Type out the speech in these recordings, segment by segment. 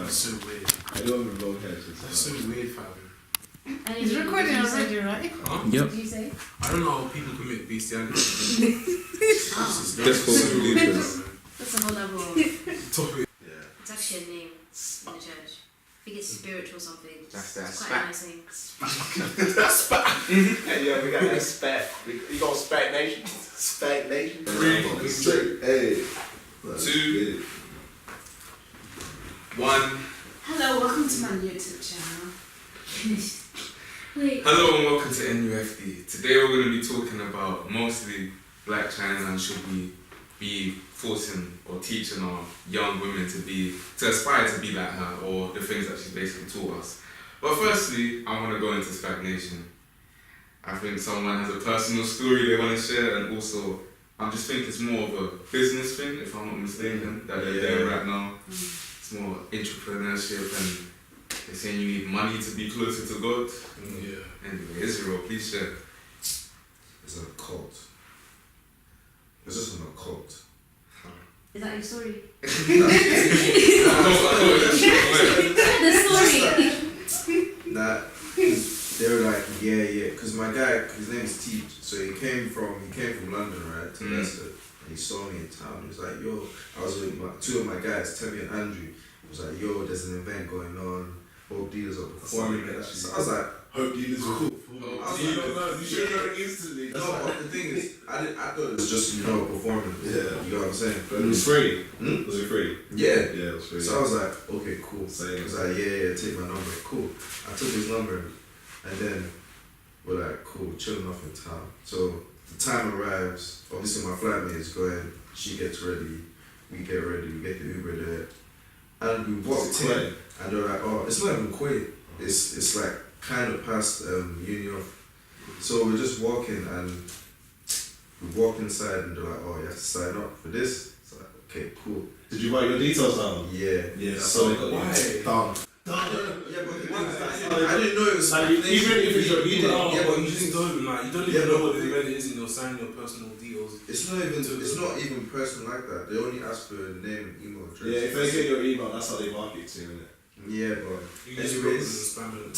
That's so weird. Anyone with long hair should That's so weird, fam. He's recording already, right? Huh? Yep. What did you say? I don't know how people commit bestiality. That's for believers. That's a whole level of... Topic. It's actually a name in the church. I think it's spirit or something. That's that It's quite a nice name. Hey, yo, we got that SPAC. You got SPAC Nation? SPAC Nation? 3, straight. Hey. 2, 1. Hello, welcome to my YouTube channel. Wait. Hello and welcome to NUFD. Today we're going to be talking about mostly Black China and should we be forcing or teaching our young women to aspire to be like her, or the things that she basically taught us. But firstly, I want to go into SPAC Nation. I think someone has a personal story they want to share, and also I just think it's more of a business thing, if I'm not mistaken, that they're doing right now. It's more entrepreneurship, and they're saying you need money to be closer to God. Yeah. Anyway, Israel, please share. It's a cult. It's just an occult. Is that your story? I thought The story! Nah, they were like, yeah, because my guy, his name is Teach, so he came from London, right, to Leicester, and he saw me in town. He was like, yo, I was with two of my guys, Tevy and Andrew. He was like, yo, there's an event going on, Hope Dealers are performing. So I was like, Hope Dealers were cool. you should know instantly. No, but the thing is, I thought it was just, performing. Yeah. You know what I'm saying? But it was free. Hmm? Was it free? Yeah. Yeah, it was free. So I was like, okay, cool. Same. He was like, yeah, take my number. Cool. I took his number, and then we're like, cool, chilling off in town. So the time arrives. Obviously, my flatmate is going. She gets ready. We get ready. We get the Uber there, and we walked in. And they're like, oh, it's not even Quay. It's like kind of past Union. So we're just walking, and we walk inside, and they're like, oh, you have to sign up for this. It's like, okay, cool. Did you write your details down? Yeah. Yeah, so Why? Done. Yeah, but the thing is, I didn't know it was like, even if it's your you email, yeah, but you you just think don't like. You don't even know what the event is, and they'll sign your personal deals. it's not even personal like that. They only ask for a name and email address. Yeah, if they get your email, that's how they market to you, innit? Yeah, but You just anyways, spam it.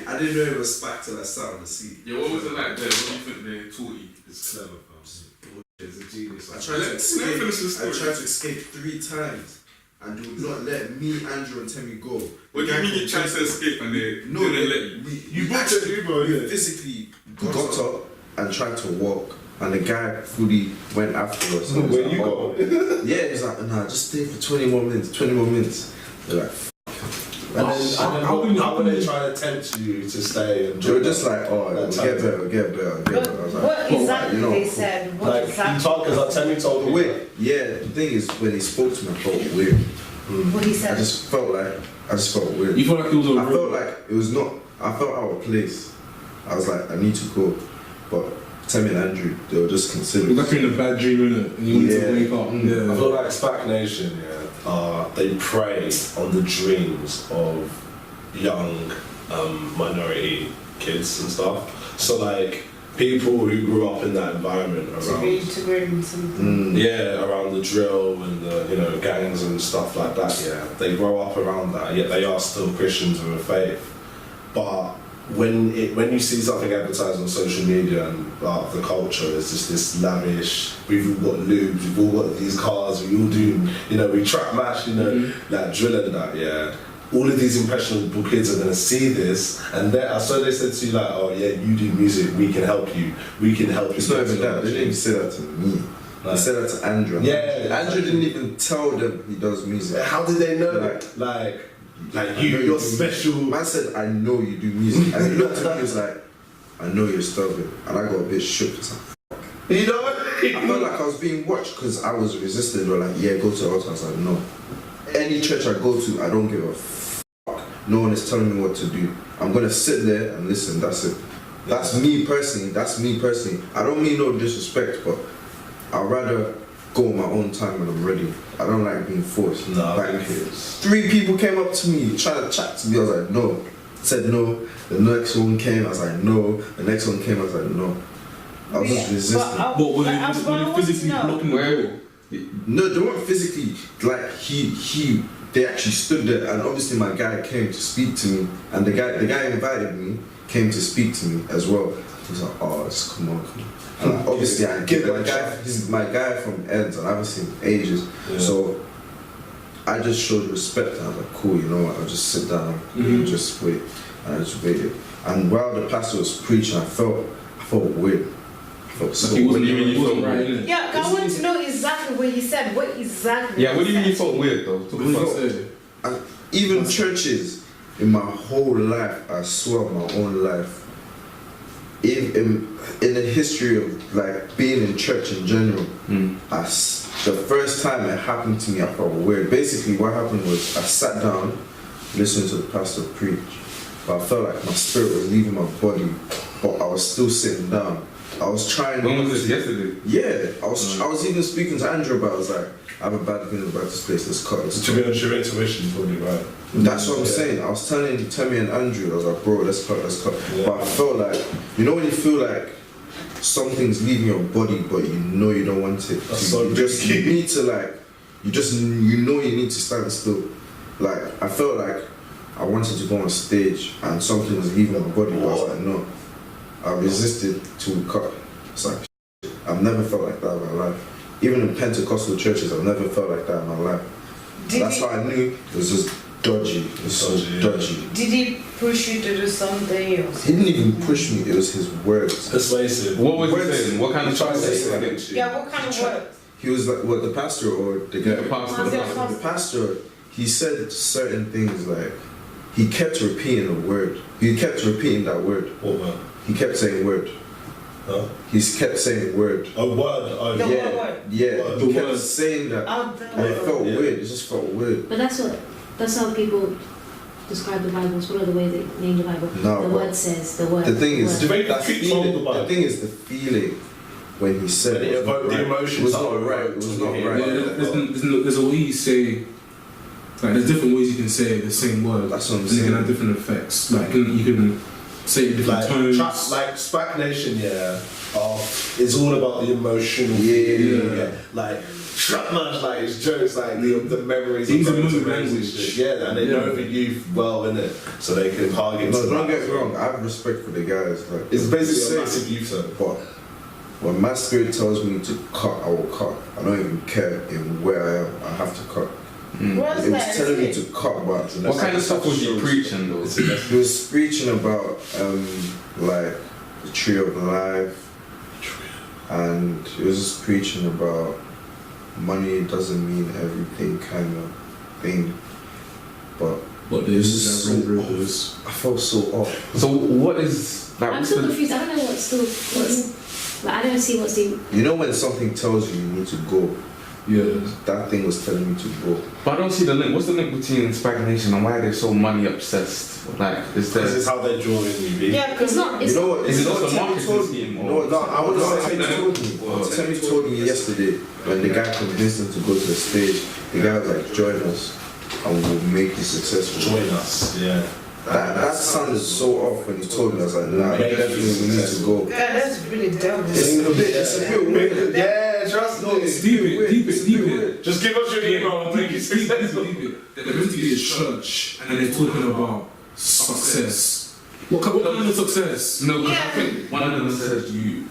I didn't know it was SPAC till I sat on the seat. Yeah, what was it like there? What do you think they taught you? It's clever, fam. It's a genius. I tried to escape 3 times, and they would not let me, Andrew, and Temi go. What do you mean you tried to escape and they didn't let you? You booked an Uber, We physically got up and tried to walk, and the guy fully went after us. And Where you go? Yeah, he's like, nah, just stay for 20 more minutes. They're like, And then how would they try to tempt you to stay? And they were just like, oh, we'll get better. I was like, What exactly you know, they said? What like, exactly? you talk, because like Temi told me. Wait, yeah, the thing is, when he spoke to me, I felt weird. What he I said? just felt weird. You felt like it was I felt like it was not, I felt out of place. I was like, I need to go. But Temi and Andrew, they were just considering. Like you're in a bad dream, innit? And you need to wake up. I feel like SPAC Nation, they prey on the dreams of young minority kids and stuff. So like people who grew up in that environment around around the drill and the gangs and stuff like that, they grow up around that, yet they are still Christians with a faith. But when you see something advertised on social media and the culture is just this lavish, we've all got lubes, we've all got these cars, we all do, we trap match, like drill and that, all of these impressionable kids are going to see this, and so they said to you like, oh yeah, you do music, we can help you. It's not even that, they didn't even say that to me. They said that to Andrew. Andrew didn't even tell them he does music. How did they know? Like you're special. Man said, I know you do music. And he looked at me and was like, I know you're stubborn. And I got a bit shook. I felt like I was being watched because I was resisting. They were like, yeah, go to the altar. I was like, no. Any church I go to, I don't give a fuck. No one is telling me what to do. I'm going to sit there and listen. That's it. That's me personally. I don't mean no disrespect, but I'd rather go on my own time when I'm ready. I don't like being forced. No, like, 3 people came up to me trying to chat to me. I was like, no. I said no. The next one came. I was like, no. The next one came. I was like, no. I was just resisting. But were they physically blocking the door? No, they weren't physically. Like he they actually stood there, and obviously my guy came to speak to me, and the guy invited me came to speak to me as well. He was like, oh, just come on. And like, obviously I get my guy. He's my guy from Eds, and I haven't seen him in ages. Yeah. So I just showed respect. I was like, cool, you know what? I'll just sit down, just wait. And I just waited. And while the pastor was preaching, I felt weird. I felt so He wasn't weird. even, you felt right, innit? Yeah, I want to know exactly what he said. What exactly? Yeah, what do you mean he you said. felt weird though? Talk about it. And even churches, in my whole life, I swear my own life, in the history of like being in church in general, the first time it happened to me, I felt weird. Basically, what happened was I sat down, listening to the pastor preach, but I felt like my spirit was leaving my body, but I was still sitting down. I was trying. When was this? Yesterday? Yeah, I was even speaking to Andrew about it. I was like, I have a bad feeling about this place, let's cut it. To be honest, your intuition's probably right. That's what I'm saying. I was telling Temi and Andrew, I was like, bro, let's cut. Yeah. But I felt like, you know when you feel like something's leaving your body, but you know you don't want it. That's so you need to like, you know you need to stand still. Like, I felt like I wanted to go on stage and something was leaving my body, but I was like, no. I resisted to cut. It's like, shit. I've never felt like that in my life. Even in Pentecostal churches, I've never felt like that in my life. That's how I knew it was just dodgy. It was so dodgy. Did he push you to do something else? He didn't even push me, it was his words. Persuasive. What was he saying? What kind of Trying to choice? say against you. Yeah, what kind of word? He was like, what, the pastor or the guy? The pastor. The pastor, he said certain things like, he kept repeating a word. He kept repeating that word. What word? He kept saying word. Huh? He kept saying word. A word. Oh, The yeah. word. Yeah, Word. he The kept word. saying that. Oh, And it felt Yeah. weird, it just felt weird. But that's how people describe the Bible. It's one of the ways they name the Bible. No, The but word says, the word. The thing is, word. Debate that the feeling, Bible. the thing is the feeling when he said When it was not evoked the right. emotions It was that not were right. It evoked was when not you hear right. it. There's a way you say, like, there's different ways you can say the same word. That's what I'm and it can saying. have different effects. Like, you can say it in different Like, tones. like SPAC Nation, yeah, it's all about the emotional. Yeah. Like, trap man, like, it's jokes, like, the memories. These of are going to moving races and language. shit. Yeah, and they know the youth well, innit? So they can target. No, to don't that. get me wrong. I have respect for the guys. Like, It's basically say- a massive youth zone. But when my spirit tells me to cut, I will cut. I don't even care in where I am. I have to cut. What's It was that? telling me to cut, but What kind of stuff was he preaching though? he was preaching about like the tree of life, and he was just preaching about money doesn't mean everything kind of thing. But But there's that I felt so off. So what is like? I'm what's still the- confused. I don't know what's like, I don't see what's the. You know when something tells you need to go, Yeah. that thing was telling me to go. But I don't see the link. What's the link between SPAC Nation and why they're so money obsessed? Like, is This there? is how they're drawing you, B. Yeah, because It's not. You It's know what? Is it you know just what a Temi marketing told me? scheme? No, Or no, I would No, know what Temi no. told me. Well, Temi told me yesterday when the guy convinced him to go to the stage. The guy was like, "Join us, and we'll make you successful." Join us, yeah. That sounded so off when he told me. I was like, "Nah, definitely we need to go." that's really dumb. It's a bit weird. Yeah, trust me. It's Deep weird. it, deep It's it, a bit deep weird. it. Just give us your email and make you successful. They're going to be a church and they're talking about success. What kind of success? No, because I think one of them said you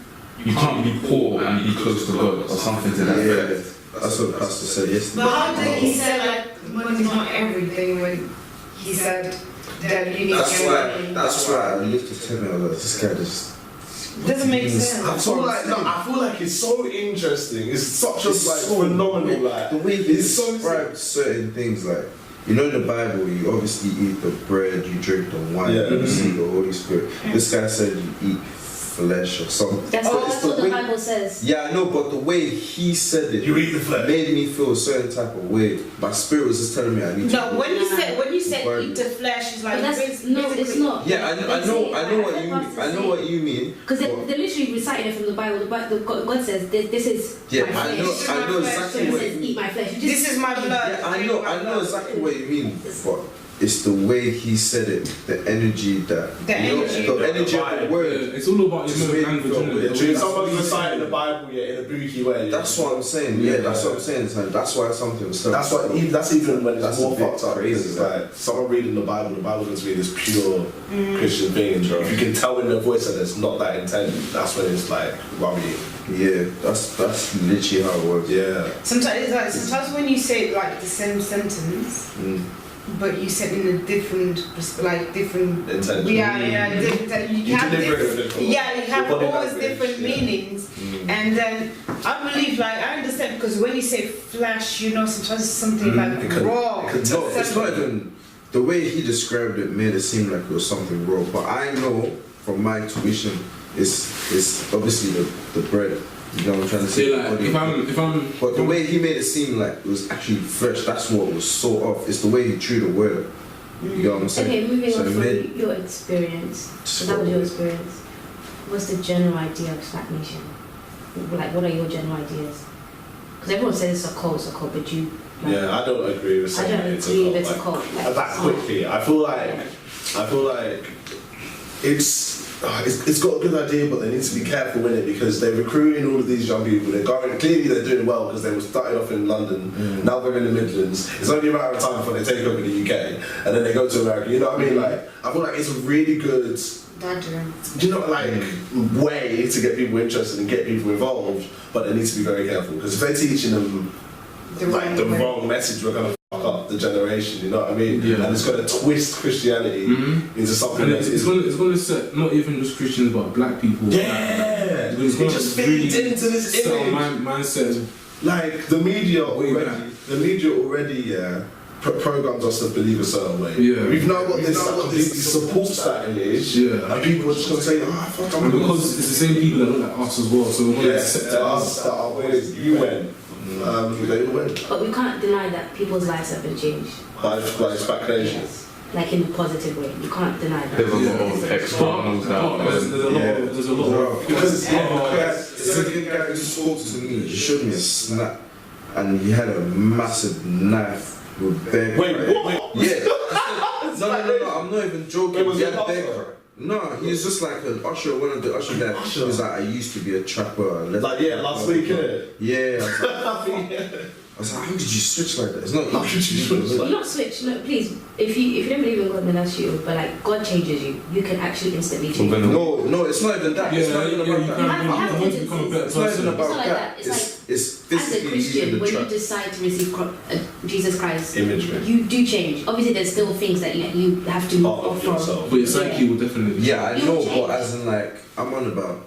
can't be poor and be close to God or something to that Yeah, effect. that's what the pastor said yesterday. But how did he say like money's not everything when he said that you need to That's why I looked at him and I was like, "This guy just doesn't make sense. I feel like it's so interesting. It's such a It's like so phenomenal. weird. Like the way he it's so describes certain things, like you know, in the Bible, you obviously eat the bread, you drink the wine, Yeah. you see the Holy Spirit. This guy said you eat flesh or something. That's, But that's it's what the way- Bible says. Yeah, I know, but the way he said it, You eat the flesh. made me feel a certain type of way. My spirit was just telling me I need to. No, go. when you said eat the flesh, it's like But that's no, it's not. Yeah, I know what you mean. I know what you mean. Because they're literally reciting it from the Bible. God says this is Yeah, my I flesh. know my exactly He what says you eat mean. my flesh. You just, This is my blood. Yeah, I know exactly what you mean. But it's the way he said it, the energy that The energy. the energy of the word. It's all about Just your make language, it feel isn't weird. it? If someone's reciting the Bible in a booky way. That's what I'm saying. Yeah, that's what I'm saying. So that's why something was. That's even when it's That's more a bit fucked up. crazy, Because it's like someone reading the Bible is going to be this pure Christian thing. And if you can tell in their voice that it's not that intent, that's when it's like worrying. Yeah, that's literally how it works. Yeah. Sometimes it's like sometimes when you say like the same sentence, but you said in a different Intent. you have deliver it this, different. yeah, you have Your body always language, different yeah. meanings, and then I believe like I understand because when you say flesh, you know sometimes it's something like It can- raw. it can No, it's not even the way he described it made it seem like it was something raw. But I know from my intuition, it's obviously the bread. You know what I'm trying to say? See, like, if I'm, But the way he made it seem like it was actually fresh, that's what was so off. It's the way he drew the word. You know what I'm saying? Okay, moving So on it from made- your experience. Just So that was your follow it. experience. What's the general idea of SPAC Nation? Like, what are your general ideas? Because everyone says it's a cult, but you. Like, Yeah, I don't agree with I saying don't it's agree a if it's a cult. cult. Like, That quickly. I feel like it's got a good idea, but they need to be careful with it because they're recruiting all of these young people. Clearly they're doing well because they were starting off in London. Now they're in the Midlands. It's only a matter of time before they take over the UK and then they go to America. You know what I mean? Like I feel like it's a really good, way to get people interested and get people involved. But they need to be very careful because if they're teaching them the wrong message, we're gonna fuck up the generation. You know what I mean? Yeah. And it's gonna twist Christianity into something. and that it's is- going to set not even just Christians but black people. Yeah, It's it gonna just really feeds into this set our image. mindset. Like the media Way back. already programs us to believe a certain way. Yeah. We've now got this that completely supports that image. Yeah. And people are just gonna say, fuck, I'm And gonna because it's the same people that look like us as well, so we're going to set to us that are always you win. They will win. But we can't deny that people's lives have been changed. By SPAC Nation. Like in a positive way. You can't deny that. There's a lot of externals out there. There's a lot of Because the guy who spoke to me, he showed me a snap, and he had a massive knife with bear. Wait, what? Yeah. No, I'm not even joking. It was He a had bear pastor? cry. No, he was just like an usher, one of the usher guys. He was like, I used to be a trapper. Like last week, innit? Yeah. I was like, how did you switch like that? It's not How did you switch? You not switch, no, please. If you don't believe in God, then that's you. But like, God changes you. You can actually instantly change. No, it's not even that. It's not even about that. have you become a better It's not even person. about It's not like that. that. It's It's As a physically Christian, using the when you trap. decide to receive Jesus Christ, Imagery. you do change. Obviously, there's still things that you have to move Part off of from. yourself. But your psyche will definitely. Yeah, I You know, change. but as in like, I'm on about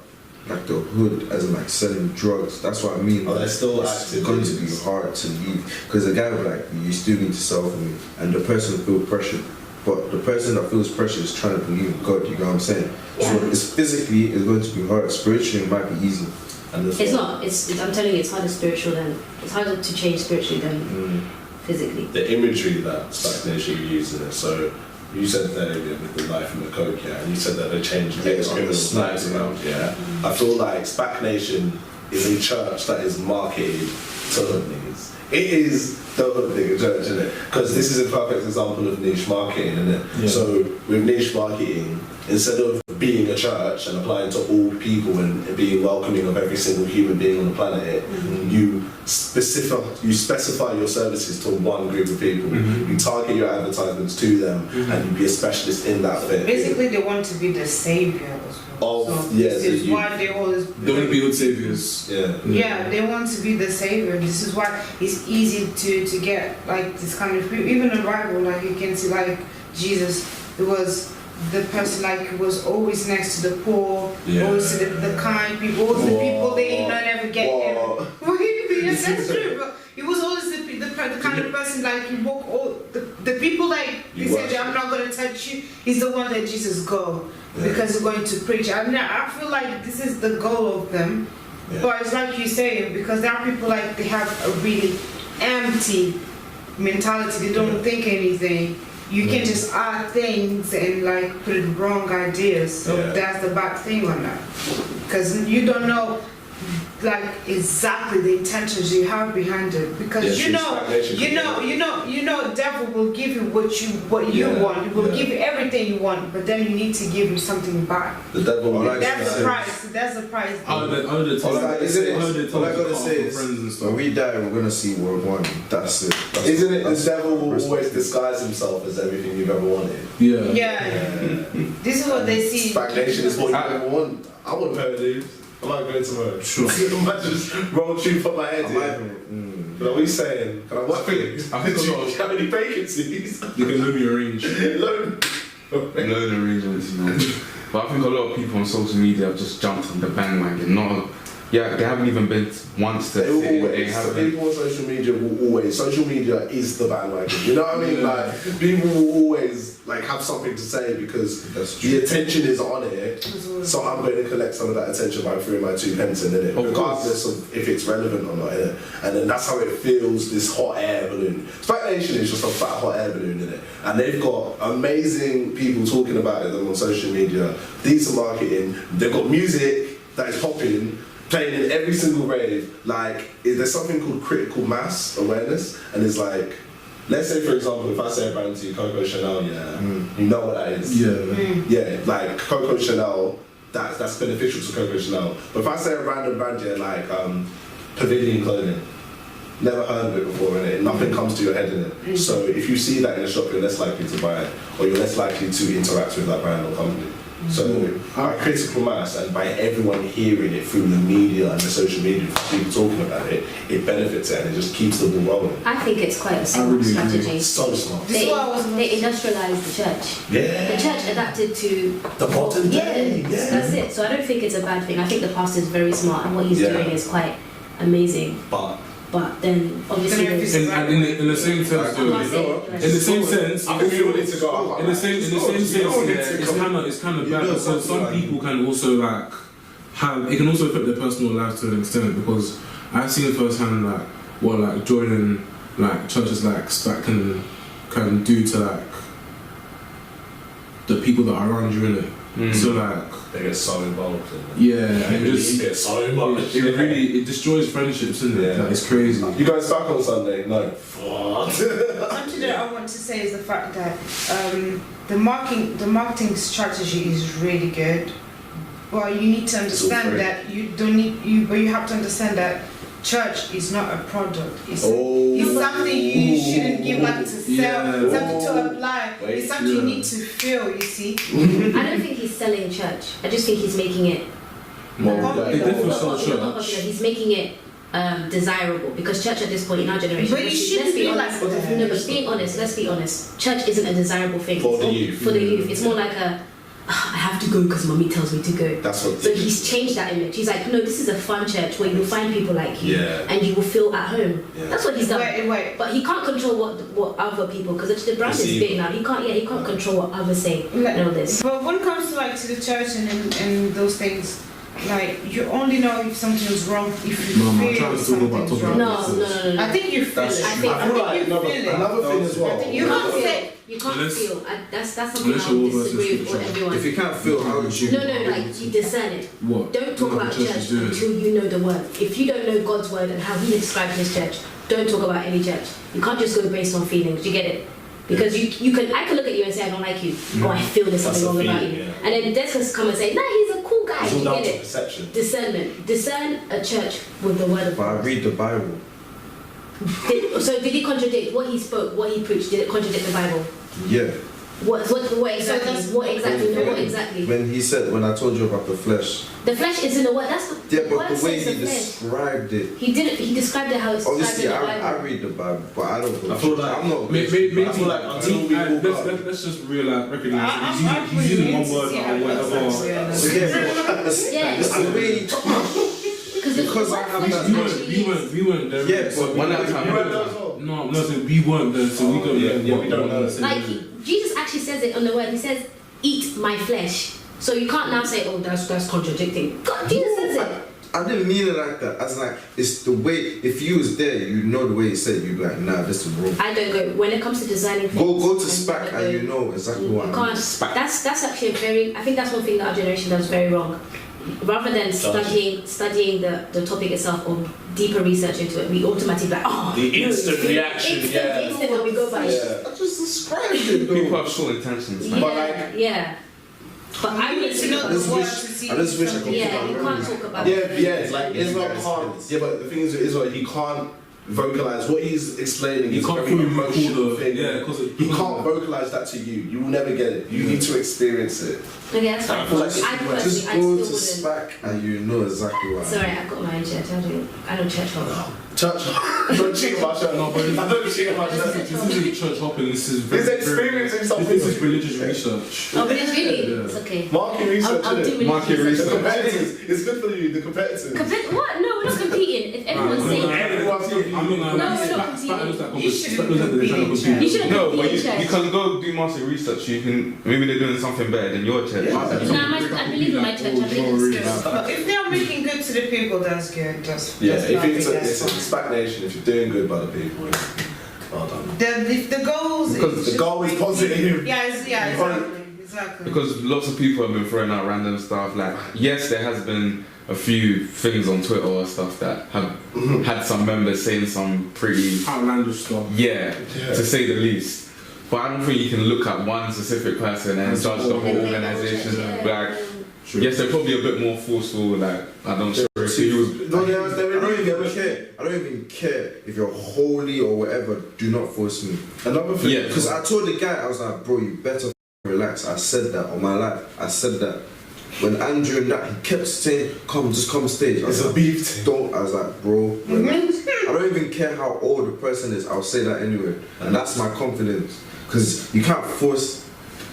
like the hood, as in like selling drugs. That's what I mean. Oh, Like, they're still it's active. going to be hard to leave because the guy was like, you still need to sell for me, and the person feels pressure. But the person that feels pressure is trying to believe in God. You know what I'm saying? Yeah. So it's physically it's going to be hard. Spiritually, it might be easy. And It's not. I'm telling you, it's harder spiritual than it's harder to change spiritually than physically. the imagery that SPAC Nation use in it. So you said that with the knife and the coke, yeah, and you said that they changed Yeah, ex-criminals' on the lives around, yeah. I feel like SPAC Nation is a church that is marketed to hood niggas. It is the hood nigga church, isn't it? Because this is a perfect example of niche marketing, isn't it? Yeah. So with niche marketing, instead of being a church and applying to all people and being welcoming of every single human being on the planet, you specify your services to one group of people. You target your advertisements to them, and you be a specialist in that bit. Basically, they want to be the savior as well. Of- So yeah, this so is you- why they always. They want to be good saviors. Yeah. Yeah, they want to be the savior. This is why it's easy to get like this kind of people. Even in the Bible, like you can see, like Jesus, it was the person like who was always next to the poor, always to the kind people, always the people they never get. Yes, that's true. But he was always the kind of person like you walk all the people like they said I'm not going to touch you. He's the one that Jesus go because he's going to preach. I feel like this is the goal of them. Yeah. But it's like you say, because there are people like they have a really empty mentality. They don't think anything. You can just add things and like put in wrong ideas. So that's the bad thing on that. Because you don't know like exactly the intentions you have behind it, because Yeah, you know, devil will give you what you want. It will give you everything you want, but then you need to give you something back. The devil will That's the price. That's the price. All I gotta say is, when we die, we're gonna see World War I. That's it. Isn't it? The devil will always disguise himself as everything you've ever wanted. Yeah. This is what they see. SPAC Nation is what you ever want. I wouldn't hurt dude. I might go tomorrow. Sure. I might just roll tube for my head. But what are we saying? Can I work for you? I think a lot of how many vacancies? you can loan me a range. Loan. Load arrangements, you know. But I think a lot of people on social media have just jumped on the bandwagon. They haven't even been once to People on social media will always. Social media is the bandwagon. You know what I mean? Like people will always like have something to say because the attention is on it. So I'm going to collect some of that attention by throwing my 2 pence in it, regardless of if it's relevant or not in it. And then that's how it feels. This hot air balloon. SPAC Nation is just a fat hot air balloon in it, and they've got amazing people talking about it on social media. Decent marketing. They've got music that is popping, playing in every single rave. Like, there's something called critical mass awareness, and it's like, let's say for example, if I say a brand to you, Coco Chanel, you know what that is. Yeah, like Coco Chanel, that's beneficial to Coco Chanel. But if I say a random brand, like Pavilion Clothing, never heard of it before, innit? Nothing comes to your head in it. So if you see that in a shop, you're less likely to buy it, or you're less likely to interact with that brand or company. So by critical mass and by everyone hearing it through the media and the social media, people talking about it, it benefits it and it just keeps the ball rolling. I think it's quite a smart strategy. So smart. They industrialized the church. Yeah. The church adapted to the modern day. Yeah. That's it. So I don't think it's a bad thing. I think the pastor is very smart and what he's doing is quite amazing. But then obviously in the same sense, I think we all need to go. in the same sense, it's kind of bad because some people can also like have. It can also affect their personal lives to an extent because I've seen firsthand like what like joining like churches like SPAC can do to like the people that are around you in it. So like they get so involved in it. Yeah, and just get so involved. It destroys friendships, isn't it? Like, it's crazy. You guys back on Sunday? No. Something that I want to say is the fact that the marketing strategy is really good, but you need to understand that you have to understand that church is not a product. It's something you shouldn't give like to sell, something to apply. It's something you need to feel, you see. I don't think he's selling church. I just think he's making it he's making it desirable because church at this point in our generation. But you shouldn't be honest. No, but being honest, let's be honest. Church isn't a desirable thing for the youth. For the youth, it's more like I have to go because mommy tells me to go. That's what. So he's changed that image. He's like, no, this is a fun church where you'll find people like you and you will feel at home. Yeah. That's what he's done. Wait. But he can't control what other people, because the brand is big now. He can't control what others say. Know this. But when it comes to the church and those things, like, you only know if something's wrong if you feel something's wrong. No. I think you feel it. I think you feel it. Another thing as well. You can't say. You can't feel. That's something I would disagree with everyone. If you can't feel, how would you? No, like you discern it. What? Don't talk about church until you know the word. If you don't know God's word and how He describes His church, don't talk about any church. You can't just go based on feelings. You get it? Because I can look at you and say I don't like you, or I feel there's something wrong about you, and then Des can come and say, nah, he's a cool guy. You get it? Perception. Discernment. Discern a church with the word of God. But I read the Bible. So did he contradict what he spoke, what he preached? Did it contradict the Bible? Yeah. What exactly? When I told you about the flesh. The flesh is in the word. That's but the way he described it. He described it how it's obviously described in the Bible. I read the Bible, but I don't know. I feel like I'm not. Maybe I feel like until we let's just recognize he's using one word or whatever. Yeah. The way he talks. Because I have that. We weren't there. Yeah, but one at a time. No, so we weren't there, so we don't know. We don't know. Like Jesus actually says it on the word. He says, "Eat my flesh." So you can't now say, "Oh, that's contradicting." God, Jesus says it. I didn't mean it like that. I was like, it's the way. If you was there, you know the way he said. You'd be like, nah, this is wrong. I don't go. When it comes to designing things, go to SPAC and you know exactly what. You can't. That's actually I think that's one thing that our generation does very wrong. rather than studying the topic itself or deeper research into it, we automatically like, The instant reaction, instant that we go by. Yeah. I just described it, though. People have short intentions. Yeah, But yeah. But I need to know I just the word wish- to see. I just wish I could- yeah, you can't talk about it. yeah, like Israel can't. Yeah, but the thing is, with Israel, he can't vocalize what he's explaining. You is can't very fully emotional recall the thing. because He can't vocalize that to you. You will never get it. You need to experience it. Okay, that's fine. I feel like I personally, Just I go still to wouldn't. SPAC and you know exactly what. Sorry, I've got my own church. I don't church hop. Church, don't cheat about church. No, but I don't cheat about church. This isn't church hopping. This is He's experiencing something. This is religious research. Oh, but it's really, Yeah. it's okay. Market research, I'll do innit? really Market The research. competitors. It's good for you, the competitors. What? No, we're not competing. If everyone's saying Everyone's I'm not No, we're not SPAC looks like You shouldn't SPAC looks like they're trying to compete. compete. You shouldn't No, compete but in you church. can go do market research. You can maybe they're doing something better than your church. Yeah. I believe in my church. I believe in spirit. But if they're making good to the people, that's good. That's Yeah, that's if lovely, it's that's a fine. SPAC Nation, if you're doing good by the people, well done. If the goals, Because the just goal is make- positive. Yeah, exactly. Because lots of people have been throwing out random stuff. Like, yes, there has been a few things on Twitter or stuff that have had some members saying some pretty, Outlandish stuff. yeah, to say the least. But I don't think you can look at one specific person and judge the whole organisation. Like, yes, they're probably a bit more forceful. Like, I don't sure if he was. No, I don't even care. I don't even care if you're holy or whatever. Do not force me. Another thing. Yeah. Because I told the guy, I was like, bro, you better relax. I said that on my life. I said that. When Andrew and that, he kept saying, just come stage. I was It's a like, beef thing. don't. I was like, bro, relax. I don't even care how old the person is. I'll say that anyway. And that's my confidence. Because you can't force.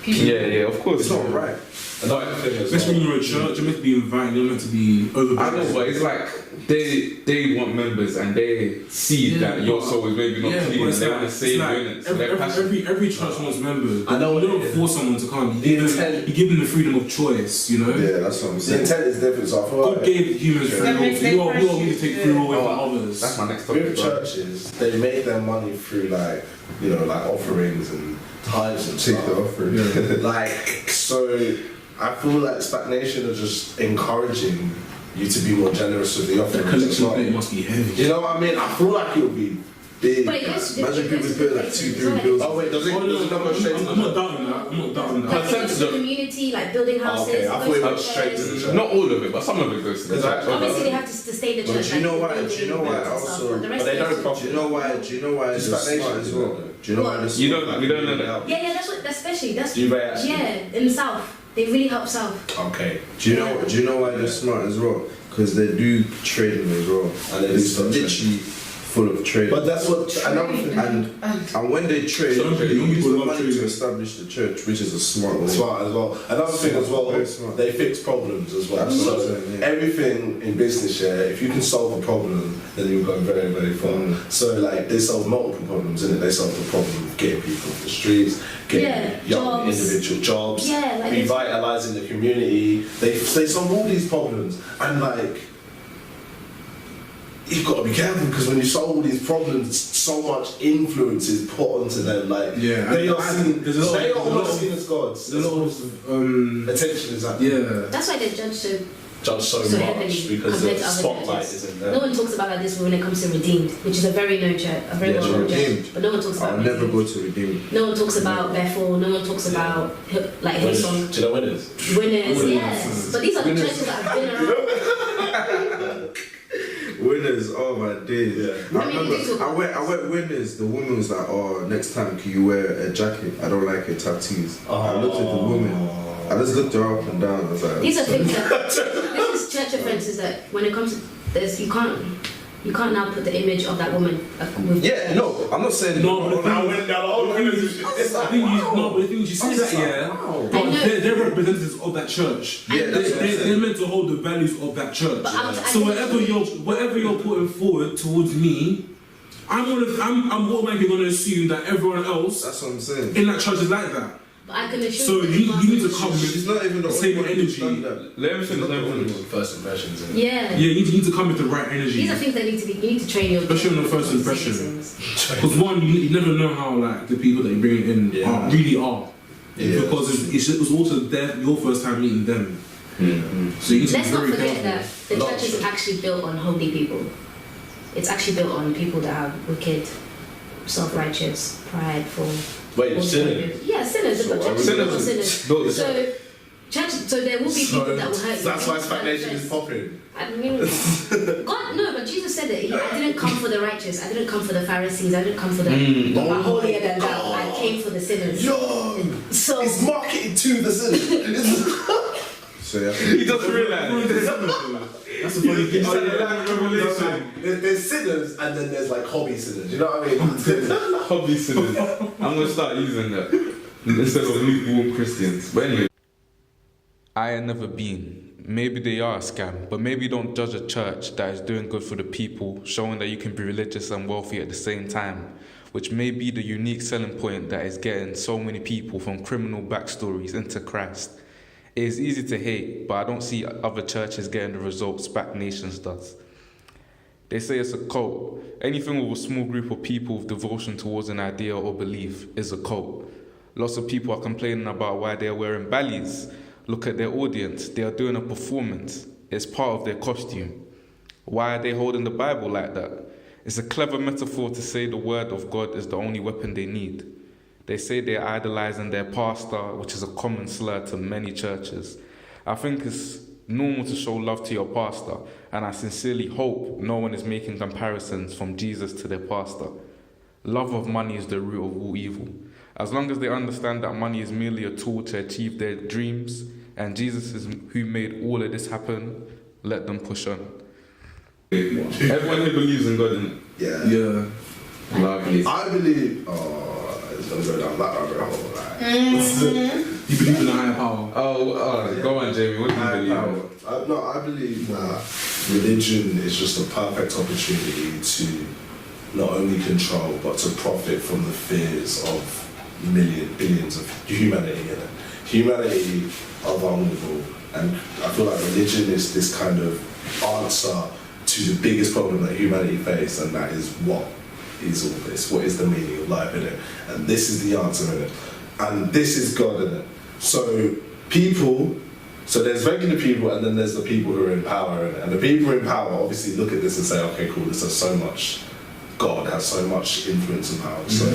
Yeah, of course. It's not right. Another thing as Especially when well. you're a church, you're meant to be invited, you're meant to be over. I know, but it's like they want members and they see that your soul is maybe not clean and they want to save units. So they're passionate. every church wants members. I know You what don't it is. force someone to come. The intent- You give them the freedom of choice, you know? Yeah, that's what I'm The saying. intent is different, so I feel God like gave humans free That will, makes so you are them willing to take free will away from others. That's my next topic. with bro. churches, they make their money through like, you know, like offerings and tithes and Take stuff. the offering. Like, so I feel like SPAC Nation are just encouraging you to be more generous with the The offerings as collection well. plate must be heavy. You know what I mean? I feel like it'll be big. But it goes to Imagine people put like 2-3 bills. Oh wait, does it? Oh, Does it not go straight to I'm the not church? doubting that. I'm not doubting Like, that. it goes to the community, like building houses. okay, I thought it went to straight to the churches. church. Not all of it, but some of it goes to the Because church. Obviously, they have to stay the But church. do you know like, why? the Do you know why buildings and stuff, also? but the rest But they of it- don't profit. Do you know why? Do you know why it's SPAC Nation smart as do well? that. Do you know why this? You don't know that. Yeah, that's what. Especially that's. Do they actually? Yeah, in the south, they really help south. Okay. Do you know why they're smart as well? Because they do trading as well, And they do it's stock literally full of trading. But that's what another thing. And when they trade, Some they people use the love money trading. to establish the church, which is a smart way. Smart as well. Another thing as well, Very smart. they fix problems as well. That's what I'm So saying, yeah. everything in business, yeah, if you can solve a problem, then you'll go very, very far. So like they solve multiple problems, innit? They solve the problem of getting people off the streets, getting Yeah, young jobs. individual jobs, Yeah, like it's- revitalizing the community. They solve all these problems, and like you've got to be careful because when you solve all these problems, so much influence is put onto them. Like Yeah, they and are seen, there's a lot they of- are there's a lot almost of- seen as gods. There's a lot of Attention is that yeah. That's why they judge so. judged so So much heavily because compared the to other spotlight churches. isn't No there. one talks about like this when it comes to redeemed, which is a very known church, a very Yeah, well known Redeemed. church. But no one talks about. I'll never Redeemed. go to Redeem. No one talks about Bethel. No one talks about like Winners. Hillsong. Do you know winners? Winners, Winners. yes. But these are the Winners. churches that have been around. Winners, oh my days. Yeah. I I mean, you do remember talk I went Winners. The woman was like, "Oh, next time can you wear a jacket? I don't like your tattoos." I looked at the woman. I just looked her up and down. I was like, These are things that this is church offenses that when it comes to this, you can't now put the image of that woman with yeah, no, I'm not saying No, but I went down the whole winners. I think but the thing is, you say that, yeah, but I know. they're representatives of that church. Yeah, that's what I'm saying. They're meant to hold the values of that church. But So whatever you're putting forward towards me, I'm automatically going to assume that everyone else That's what I'm saying. in that church is like that. But I can assure So you need to come She's with not even the same only one who's energy. done that. Let me finish. First impressions. Innit? Yeah. Yeah, you need to come with the right energy. These are things that need to be. You need to train your. Especially on the first impression. Because one, you never know how like the people that you bring in Yeah. really are. Yeah. Because it was also your first time meeting them. So you need to Let's be not very forget careful. that the church is actually built on holy people. It's actually built on people that are wicked, self-righteous, prideful. Wait, sinners? Yeah, sinners. The church is built on sinners. Built the So there will be people that will hurt you. That's why SPAC Nation is popping. I mean, God, no, but Jesus said that I didn't come for the righteous, I didn't come for the Pharisees, I didn't come for the holier than thou, I came for the sinners. Yo! So It's marketed to the sinners. So yeah. He doesn't realise. That's a funny thing. Revelation. There's sinners and then there's like hobby sinners. You know what I mean? Hobby sinners. I'm gonna start using that instead of lukewarm Christians. But anyway, I ain't never been. Maybe they are a scam, but maybe don't judge a church that is doing good for the people, showing that you can be religious and wealthy at the same time, which may be the unique selling point that is getting so many people from criminal backstories into Christ. It is easy to hate, but I don't see other churches getting the results SPAC Nations does. They say it's a cult. Anything with a small group of people with devotion towards an idea or belief is a cult. Lots of people are complaining about why they're wearing bellies. Look at their audience. They are doing a performance. It's part of their costume. Why are they holding the Bible like that? It's a clever metaphor to say the word of God is the only weapon they need. They say they're idolizing their pastor, which is a common slur to many churches. I think it's normal to show love to your pastor, and I sincerely hope no one is making comparisons from Jesus to their pastor. Love of money is the root of all evil. As long as they understand that money is merely a tool to achieve their dreams, and Jesus is who made all of this happen, let them push on. Everyone who believes in God, innit? Yeah. Lovely. I believe. It's gonna go down that rabbit hole. Like. You believe in a higher power. Go on, Jamie. What do you believe in? No, I believe that religion is just a perfect opportunity to not only control but to profit from the fears of billions of humanity. You know? Humanity are vulnerable, and I feel like religion is this kind of answer to the biggest problem that humanity faces, and that is what is all this? What is the meaning of life in it? And this is the answer in it. And this is God in it. So there's regular people and then there's the people who are in power in it. And the people in power obviously look at this and say, okay, cool, this has so much, God has so much influence and power. So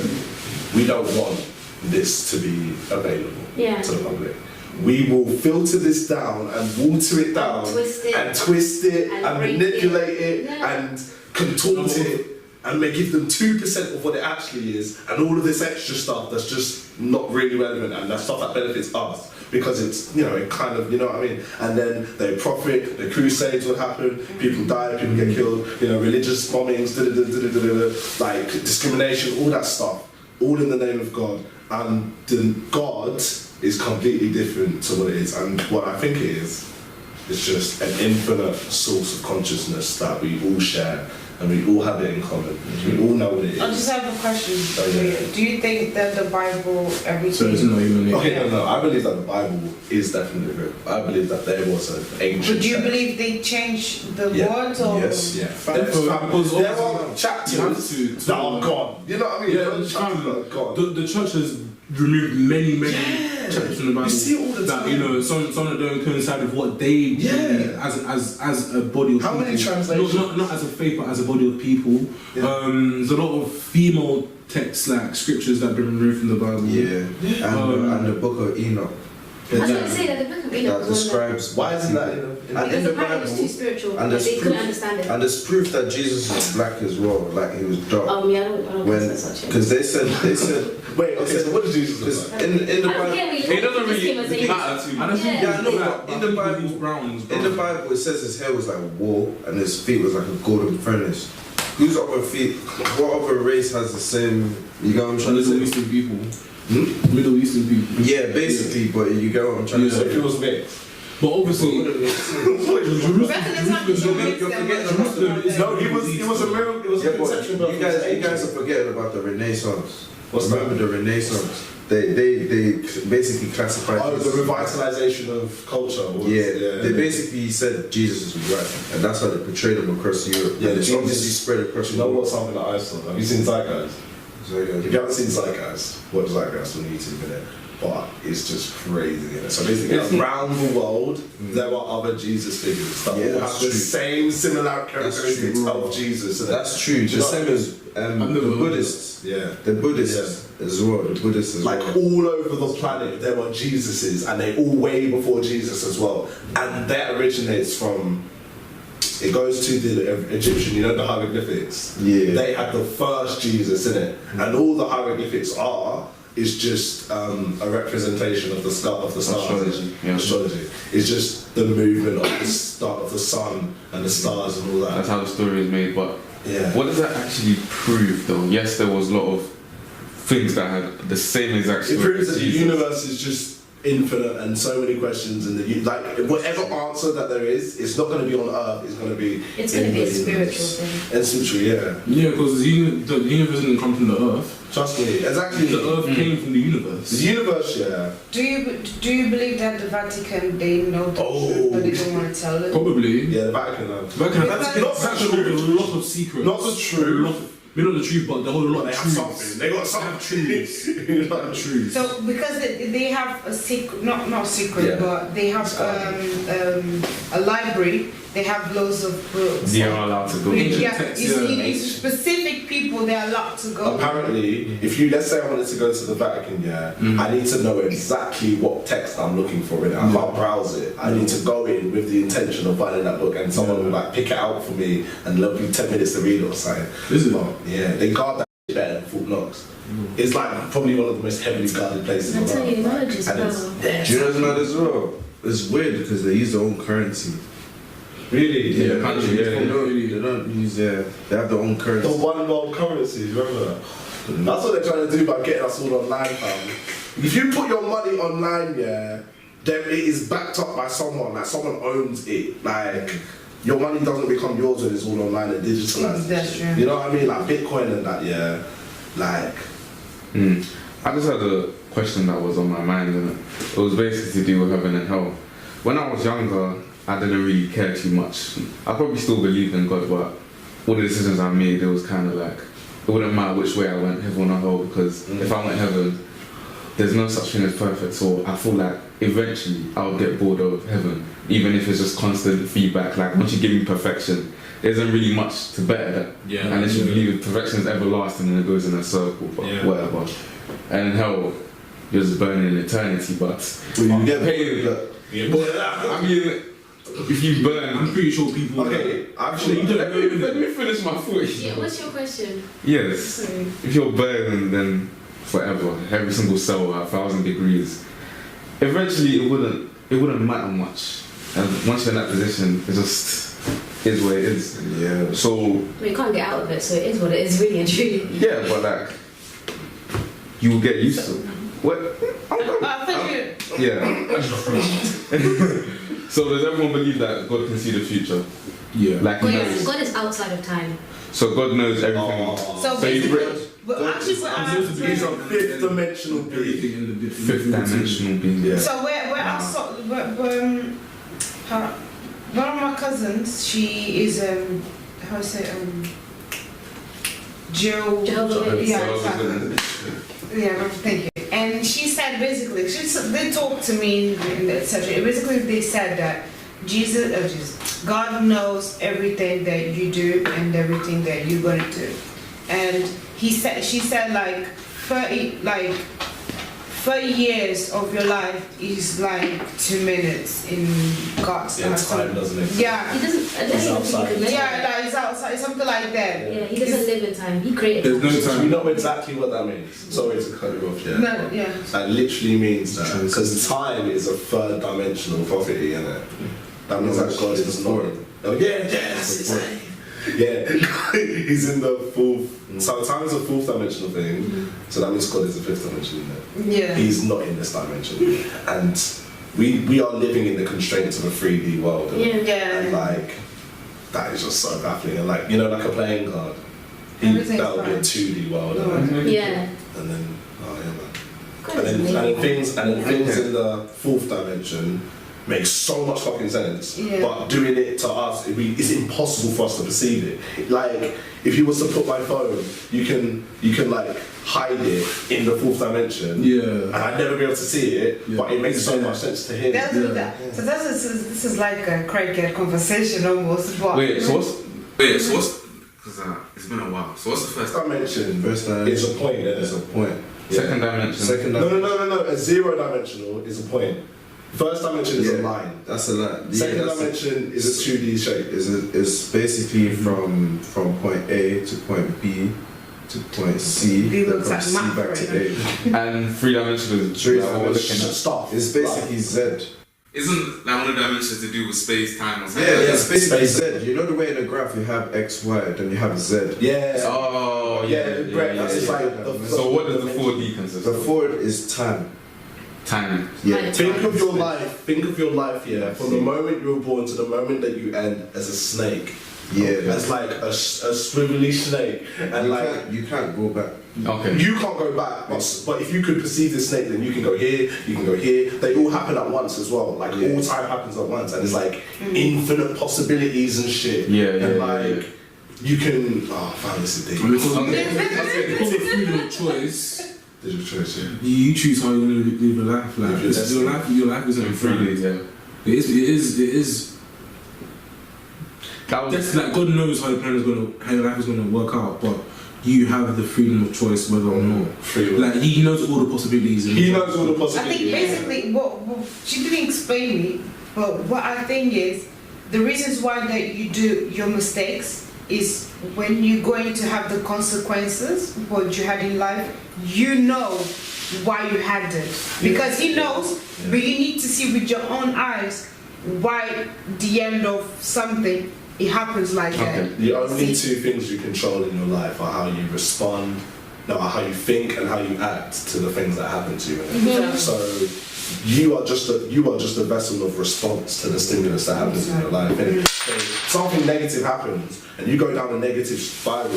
we don't want this to be available to the public. We will filter this down and water it down and twist it and manipulate it and contort it and may give them 2% of what it actually is, and all of this extra stuff that's just not really relevant, and that stuff that benefits us because it's, it kind of, you know what I mean? And then they profit, the crusades will happen, people die, people get killed, religious bombings, like discrimination, all that stuff, all in the name of God. And the God is completely different to what it is, and what I think it is just an infinite source of consciousness that we all share. And we all have it in common. We all know what it is. I just have a question. Yeah. Do you think that the Bible, everything... So it's not even... No. I believe that the Bible is definitely real. I believe that there was an ancient... But do you believe they changed the words? Or? Yes. Yeah. There are chapters that are gone. You know what I mean? Yeah, the church has removed many chapters from the Bible. You see all the time. That, some that don't coincide with what they believe as a body of people. How many translations? Not as a faith, but as a body of people. Yeah. There's a lot of female texts, like scriptures that have been removed from the Bible. Yeah. And the book of Enoch. I was going to say that the book of Enoch that describes. Why isn't that because apparently it was too spiritual. And they couldn't understand it. And there's proof that Jesus was black as well, like he was dark. I don't think such. Because they said. Wait, okay, so what did Jesus look like? In the Bible, it doesn't really matter too much. In the Bible, it says his hair was like wool and his feet was like a golden furnace. Whose other feet? What other race has the same? You get what I'm trying to say? Middle Eastern people. Middle Eastern people. Yeah, basically, but you get what I'm trying to say. It was mixed. But obviously, No, he was a miracle. It was a conception. You guys are forgetting about the Renaissance. Remember the Renaissance? They basically classified. The revitalization of culture. They basically said Jesus was right, and that's how they portrayed him across Europe. Yeah, it's obviously spread across. You know what's something that I saw? Have you seen Zeitgeist? If you haven't seen Zeitgeist, watch Zeitgeist on YouTube, innit? but it's just crazy. Innit? So basically, around the world, there are other Jesus figures that all have the same similar characteristics of Jesus. Innit? That's true. The same as the Buddhists. Yeah. The Buddhists as well. The Buddhists as like well. all over the planet, there are Jesuses, and they all way before Jesus as well. And that originates from. It goes to the Egyptian, you know, the hieroglyphics. Yeah. They had the first Jesus in it, and all the hieroglyphics is just a representation of the stars. Astrology. Yeah. Astrology. It's just the movement of the start of the sun and the stars and all that. That's how the story is made. But Yeah. what does that actually prove, though? Yes, there was a lot of things that had the same exact story. It proves as that the Jesus. universe is just infinite and so many questions, and like whatever answer that there is, it's not going to be on Earth. It's going to be. It's going to be a spiritual universe. thing. And spiritual, yeah. Yeah, because the universe didn't come from the earth. Trust me, exactly. The earth came from the universe. The universe, yeah. Do you believe that the Vatican, they know the truth, but they don't want to tell it? Probably. Yeah, the Vatican. Vatican Not the hold a truth. lot of secrets. Not the truth. Maybe not the truth, but they hold a lot They of have truths. something. They got something. Truths. They have truths. So because they have a secret, not secret, Yeah. but they have a library. They have loads of books. They are allowed to go. Ancient Yeah, texts, it's specific people they're allowed to go. Apparently, if you, let's say I wanted to go to the Vatican, I need to know exactly what text I'm looking for in it. I can't browse it. I need to go in with the intention of finding that book, and someone will like pick it out for me and let me 10 minutes to read it or something. Is it? But, yeah, they guard that shit better than Fort Knox. It's like probably one of the most heavily guarded places I on tell earth. you, knowledge is And power. it's- Do you know what's mad as well? It's weird because they use their own currency. Really? Yeah, the country, They don't use their. They have their own The currency. one world currency, remember that? That's what they're trying to do by getting us all online, fam. If you put your money online, then it is backed up by someone, like someone owns it. Like, your money doesn't become yours when it's all online and digitalized. That's true. You know what I mean? Like Bitcoin and that, like. I just had a question that was on my mind, and it was basically to do with heaven and hell. When I was younger, I didn't really care too much. I probably still believed in God, but all the decisions I made, it was kind of like, it wouldn't matter which way I went, heaven or hell, because if I went heaven, there's no such thing as perfect. So I feel like eventually I'll get bored of heaven, even if it's just constant feedback. Like once you give me perfection, there isn't really much to better that. Yeah. Unless you believe perfection is everlasting and it goes in a circle, but whatever. And in hell, you're just burning in eternity, but You get paid. I mean, if you burn, I'm pretty sure people. Okay, actually, let me finish my foot. Yeah, what's your question? Yes. Sorry. If you're burning, then forever, every single cell at 1,000 degrees. Eventually, it wouldn't matter much. And once you're in that position, it just is what it is. Yeah. So We can't get out of it, so it is what it is, really and truly. yeah, but like you will get used to it. What? Yeah. So does everyone believe that God can see the future? Yeah. Like he knows. God is outside of time. So God knows everything. So So you basically, but actually, He's a fifth dimensional being. Everything in the Fifth dimensional being. Yeah. So where I saw one of my cousins, she is how to say Jehovah's Witness. Yeah, exactly. Yeah, thank you. And she said basically, they talked to me and etc. Basically, they said that God knows everything that you do and everything that you're gonna do. And she said like 30 years of your life is like 2 minutes in God's Yeah, time doesn't exist. Yeah. He doesn't. I don't It's even outside. think he could Yeah, like it's outside, something like that. Yeah, he doesn't live in time. He created There's time. no We time. know exactly what that means. Sorry to cut you off, yeah. No, yeah. That literally means that because time is a third dimensional property, isn't it? That means that God is not. Oh yeah, that's insane. Yeah, he's in the fourth. So time is a fourth dimensional thing. So that means God is the fifth dimension, isn't it? Yeah. He's not in this dimension, and we are living in the constraints of a 3D world. Yeah. And like that is just so baffling. And like like a playing card, Everything's that would be a fine. 2D world. Oh, isn't it? Yeah. And then oh yeah, man. God And is then amazing. things in the fourth dimension make so much fucking sense. Yeah. But doing it to us, it's impossible for us to perceive it. Like if you was to put my phone, you can like hide it in the fourth dimension. Yeah. And I'd never be able to see it, but it makes so much sense to him. That's that. So this is like a crackhead conversation almost. But Wait, so what's because it's been a while. So what's the first dimension? First dimension It's a point. is a point. second dimension? Second No. dimension. A zero dimensional is a point. First dimension is a line. That's a line. Second dimension is a 2D shape. Is basically from point A to point B to point C, B then looks from like C map, back to right? A. And three dimensional is Three like what we're looking at. Stuff. It's basically Z. Isn't like one of the dimensions to do with space, time, or something? Yeah, it's basically Space. Z. You know the way in the graph you have X, Y, then you have Z. Yeah. Oh, That's just like So what does the 4D consist The of? forward is time. Time. Yeah. Think of your life. Yeah, from the moment you were born to the moment that you end as a snake. Yeah. As like a swivelly snake, and You can't go back. Okay. you can't go back. But if you could perceive the snake, then you can go here. You can go here. They all happen at once as well. Like all time happens at once, and it's like infinite possibilities and shit. And like you can. Oh, fam, this is deep. I mean, because of freedom of choice, Digital choice, yeah. you choose how you're going to live your life. Like, Live your this is your life isn't Freely, free. yeah. It is. That's like God knows how your life is gonna work out, but you have the freedom of choice whether or not. Like he knows all the possibilities. He knows all the I possibilities. think basically what she didn't explain me, but what I think is the reasons why that you do your mistakes is when you're going to have the consequences what you had in life, you know why you had it. Because he knows, but you need to see with your own eyes why the end of something it happens like that. The only two things you control in your life are how you respond, how you think, and how you act to the things that happen to you. Mhm. So you are just a vessel of response to the stimulus that happens in your life. And so something negative happens, and you go down a negative spiral.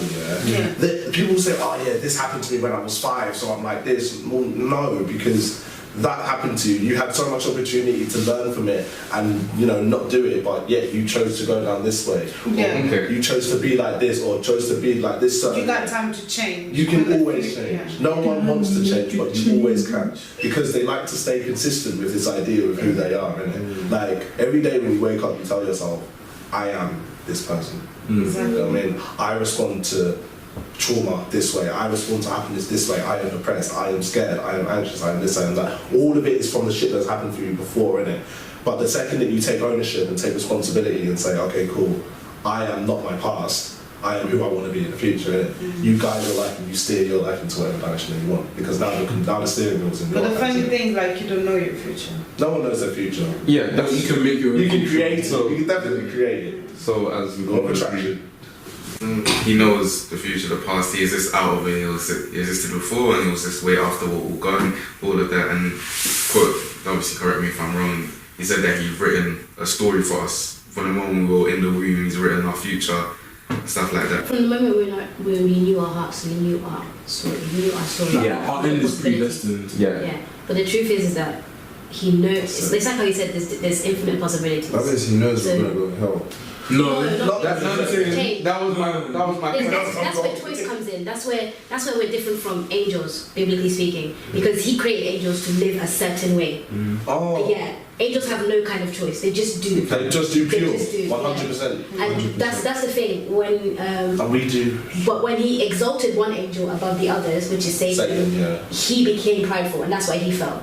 People say, "Oh yeah, this happened to me when I was 5, so I'm like this." Well, no, because that happened to you. You had so much opportunity to learn from it and not do it, but yet you chose to go down this way. Or you chose to be like this, or chose to be like this. You got time to change. You can always change. Yeah. No one wants to change, but you always can, because they like to stay consistent with this idea of who they are. And like every day when you wake up, you tell yourself, "I am this person." Exactly. I mean, I respond to trauma this way, I respond to happiness this way, I am depressed, I am scared, I am anxious, I am this, I am that. All of it is from the shit that's happened for you before, innit? But the second that you take ownership and take responsibility and say, okay, cool, I am not my past, I am who I want to be in the future, innit? You guide your life and you steer your life into whatever direction that you want, because now the steering wheel's in your But the hands, funny innit? thing, like you don't know your future. No one knows their future. Yeah, But you can make your own. You can create it, So- you can definitely create it. So as we Law go of attraction. He knows the future, the past. He exists out of it. He existed before, and he was just way after what will go, and all of that. And obviously, correct me if I'm wrong. He said that he's written a story for us from the moment we were in the womb. He's written our future, stuff like that. From the moment when we knew our hearts, we knew our story. Yeah, our end is predestined. Yeah, but the truth is that he knows. It's like how he said there's infinite possibilities. That means he knows So- we're gonna go to hell. No, That was my That's where choice comes in. That's where we're different from angels, biblically speaking, because he created angels to live a certain way. Oh. Yeah, angels have no kind of choice. They just do. They just do They pure, just do, 100%. And that's the thing. When And we do. but when he exalted one angel above the others, which is Satan, Satan, yeah. he became prideful, and that's why he fell.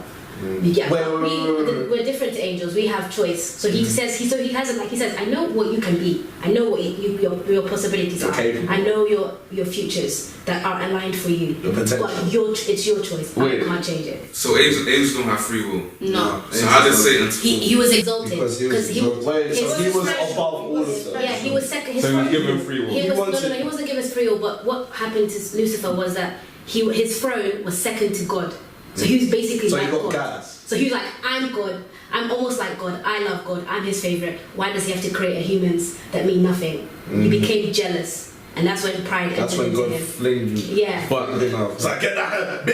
Yeah, Wait. we're different to angels. We have choice. So he says he has it like he says. I know what you can be. I know what your possibilities are. Okay. I know your futures that are aligned for you. Your potential. But it's your choice. Wait. I can't change it. So angels don't have free will. No. So how does Satan fall? He was exalted Because he was exalted. Wait, so he was his- above all of them. Yeah, he was second. His So he was throne- given free will. He He was, wanted- no, he wasn't given free will. But what happened to Lucifer was that his throne was second to God. So he was basically So like he got God. gas. So he was like, I'm God. I'm almost like God. I love God. I'm his favorite. Why does he have to create a humans that mean nothing? He became jealous, and that's when pride That's entered when into God him. flinged you. Yeah. But So I get that.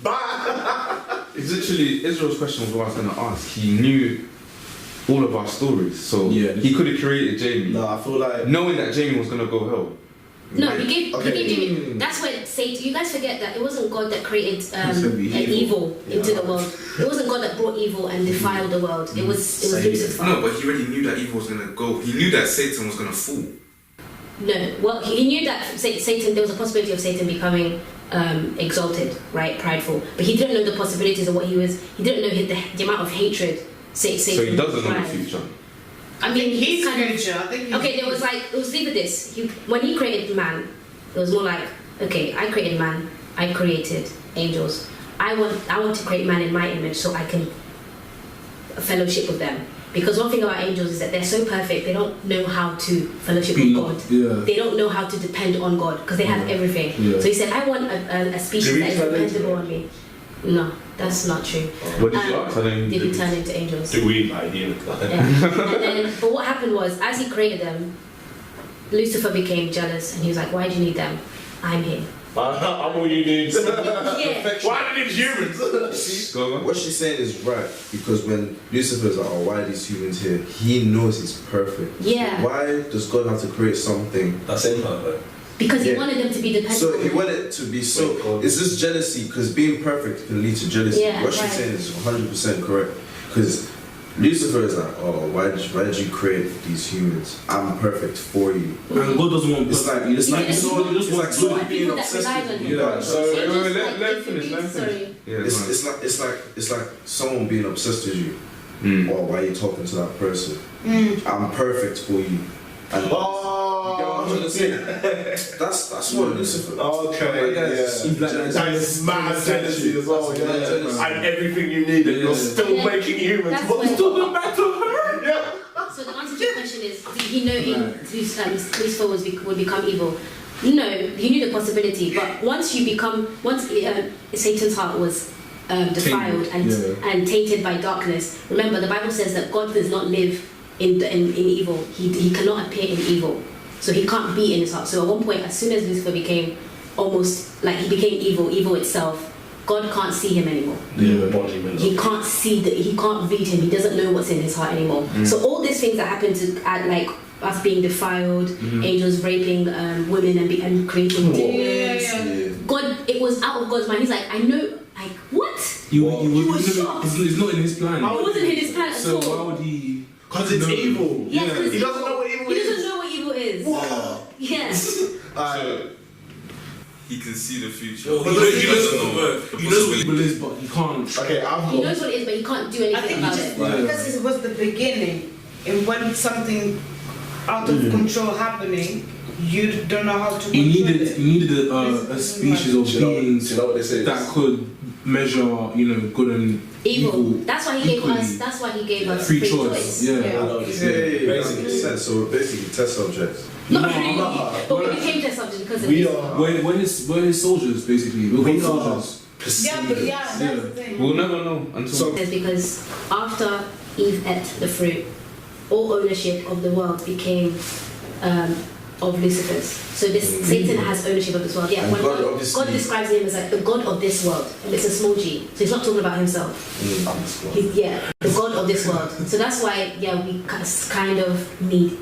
Bye. it's literally Israel's question was what I was going to ask. He knew all of our stories. So Yeah. he could have created Jamie, No, I feel like knowing that Jamie was gonna go hell. No, he gave Okay. Jamie. That's when Satan. You guys forget that it wasn't God that created said be an evil into Yeah. the world. It wasn't God that brought evil and defiled the world. It was Satan. Lucifer. No, but he already knew that evil was gonna go. He knew that Satan was gonna fall. No, well, he knew that Satan. There was a possibility of Satan becoming exalted, right, prideful. But he didn't know the possibilities of what he was. He didn't know the amount of hatred Satan. So he doesn't know the drive. future. I mean, He's kind of. future. I think. Okay, there was like, it was leave with this. When he created man, it was more like, okay, I created man, I created angels. I want to create man in my image so I can fellowship with them. Because one thing about angels is that they're so perfect, they don't know how to fellowship with God. Yeah. They don't know how to depend on God because they have everything. Yeah. So he said, I want a species that is dependable on me. No, that's not true. What did you ask? I don't Did he turn into angels? do we like you? Yeah. And then, but what happened was, as he created them, Lucifer became jealous and he was like, why do you need them? I'm here. I'm all you need. Yeah. Why do you need humans? Go on. What she's saying is right, because when Lucifer's like, oh, why are these humans here? He knows he's perfect. Yeah. Why does God have to create something? That's imperfect. Because he Yeah. wanted them to be dependent. So he wanted it to be so. God. Is this jealousy? Because being perfect can lead to jealousy. Yeah, what she's right. saying is 100% correct. Because Lucifer is like, oh, why did you create these humans? I'm perfect for you. And God doesn't want. It's like Yeah, it's so like people being that obsessed rely with on you. him. Yeah, So Angels, wait, like, let if finish, you let read- finish. sorry. Yeah, it's like someone being obsessed with you. Or why are you talking to that person? I'm perfect for you. And that's what Lucifer. Okay, yeah. That is mad jealousy as well. That's mad jealousy. And everything you need, and you're still Yeah. making humans. That's What's why- still going back to her? Yeah. So the answer to your question is, did he know Lucifer would become evil? No, he knew the possibility. But once Satan's heart was defiled and tainted by darkness. Remember, the Bible says that God does not live in evil. He cannot appear in evil, so he can't be in his heart. So at one point, as soon as Lucifer became almost like he became evil itself, God can't see him anymore. He can't see that. He can't read him. He doesn't know what's in his heart anymore. So all these things that happen to like us being defiled, angels raping women and creating demons. Yeah. God, it was out of God's mind. He's like, I know, like what? He was shocked. It's not in his plan. It wasn't in his plan at So all. why would he? Because it's evil. Yeah, 'cause He doesn't know what evil He is. doesn't know what evil is. Wow. Yeah. He can see the future. Well, But he doesn't know. He knows what evil is, but he can't. Okay, I've He got. knows what it is, but he can't do I anything think he about just it. because it was the beginning, and when something out of control happening, you don't know how to control He it. needed a species of Do you beings know what they say? that could measure, good and Evil. That's why he gave equally. us. That's why he gave us Free free choice. choice. Yeah. Basically, so we're basically test subjects. Not really, but we became test subjects because of We this. are. We're his soldiers, basically. We're We God are. soldiers. Yeah, but yeah, that's the thing. We'll never know until. Is because after Eve ate the fruit, all ownership of the world became of Lucifer's. So this Satan has ownership of this world. Yeah, And when God God obviously- describes him as like the God of this world, and it's a small g. So he's not talking about himself. He's the God of this world. So that's why we kind of need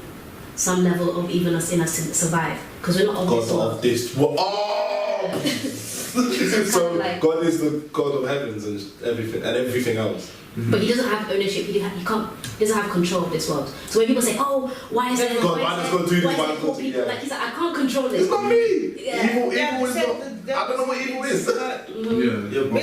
some level of evilness in us to survive, because we're not of this God world. of this. Oh! So kind of like- God is the God of heavens and everything else. But he doesn't have ownership. He doesn't have control of this world. So when people say, "Oh, why is there? God, why does God do this? Why is Why there does poor God do- people?" yeah. Like he's like, I can't control this. It's not me. Yeah. Evil Yeah, is not. the I don't know what evil is. Yeah. Yeah, but